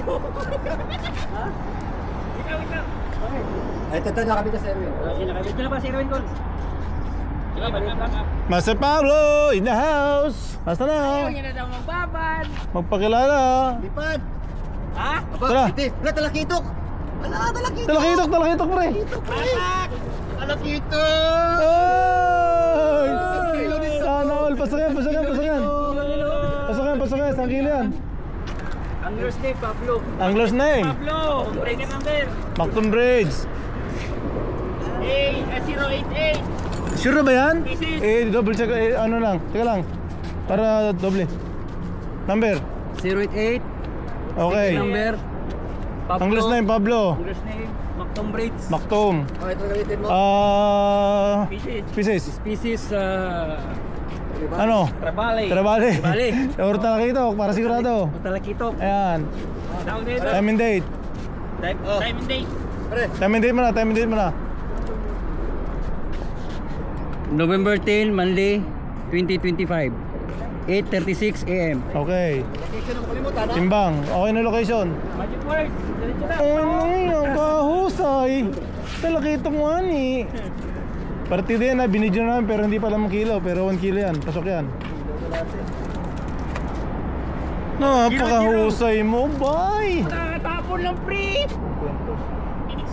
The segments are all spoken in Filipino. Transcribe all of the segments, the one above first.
Ha? Ikaw. Ay, ito nakabit na si Erwin. Nakabit na ba si Erwin Col? Master Pablo in the house. Basta na. Ayaw niya na daw magbabad. Magpakilala. Lipad. Ha? Aba, Tara. itif. Wala, talakitok. Wala, talakitok. Talakitok pre. Patak! Talakitok. Ay! Sana all. Pasakan. Saan kilo yan? Angler's name, Pablo. Angler's name. Pablo! Breaker number. Macton Bridge. A088. Sure ba yan? Pieces. Double check. Ano lang. Teka lang. Para doble. Number. 088. Okay. Number. Pablo. Angler's name Pablo. Angler's name, Macton Bridge. Mactom. Oh, ito gamitin mo. Pieces. Species, Ano? Trabale. Trabale. Trabale. Or talakitok para sigurado. Talakitok. Ayan. Down dito. Time and date. Time and date. Pre. Time and date mo na. November 10, Monday, 2025. 8:36 AM. Okay. Location mo kalimutan, ha? Timbang. Okay na location. Magic word. Diretso na. Ang kahusay. Talakitok mo ani. Partida yan ha, binidyo na namin pero hindi pa lang kilo. Pero 1 kilo yan, pasok yan. Napakahusay mo, bye! Nakakatapon lang, pre!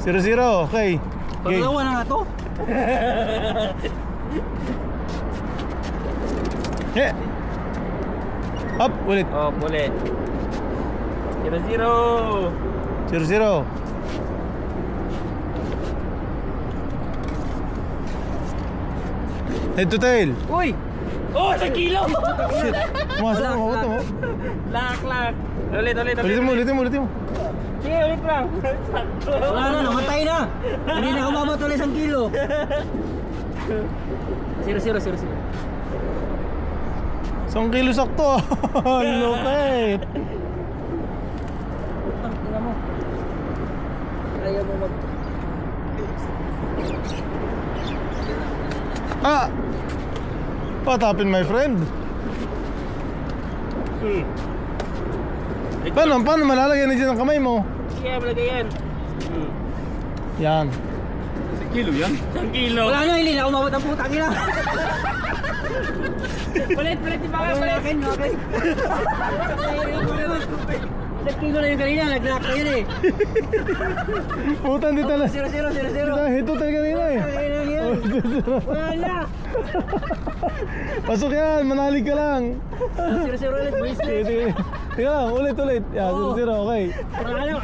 0-0, okay. Paglawa na nga to. Yeah. Up, ulit. Oh, ulit. 0-0. 0-0. Head to tail. Uy! Oh, 1 kilo! Shit. Pumasok mo, mabuto mo. Lak. Ulit. Ulitin mo. Sige, ulit lang. Wala na, namatay na. Hindi na umabot ulit 1 kilo. 0-0. 1 kilo sakto. Lupit. Tingnan mo. Ayaw mo mag... What happened, my friend? Paano malalagyan na dyan ang kamay mo? Sige, malagay yan. Yan. 1 kilo yan. 1 kilo. Wala na, hindi na umabot ang putang ina. Palit, di ba ka? Palit. Okay. 1 kilo na yung kanina, nag-lock na yun eh. Putan dito na. 0-0. Ito tayo kanina eh. Wala na. Pasok yan, manalig ka lang. 0-0 ulit, boys. Sige. Tingnan lang, ulit. Yan, 0-0, okay. Wala na.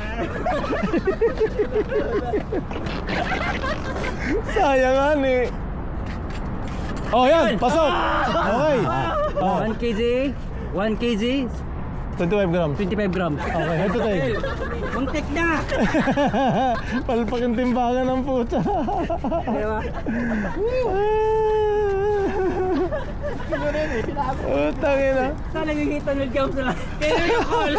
Sayangan eh. Oh, yan, pasok. Okay. 1 kg, 1 kg, 25 grams. 25 grams. Okay, head to tail. Muntik na! Palpak yung timbangan ng puta. Diba? Utang ina. Sana nagkikita ng jump na. Kaya yung call.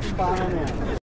Timbangan yan.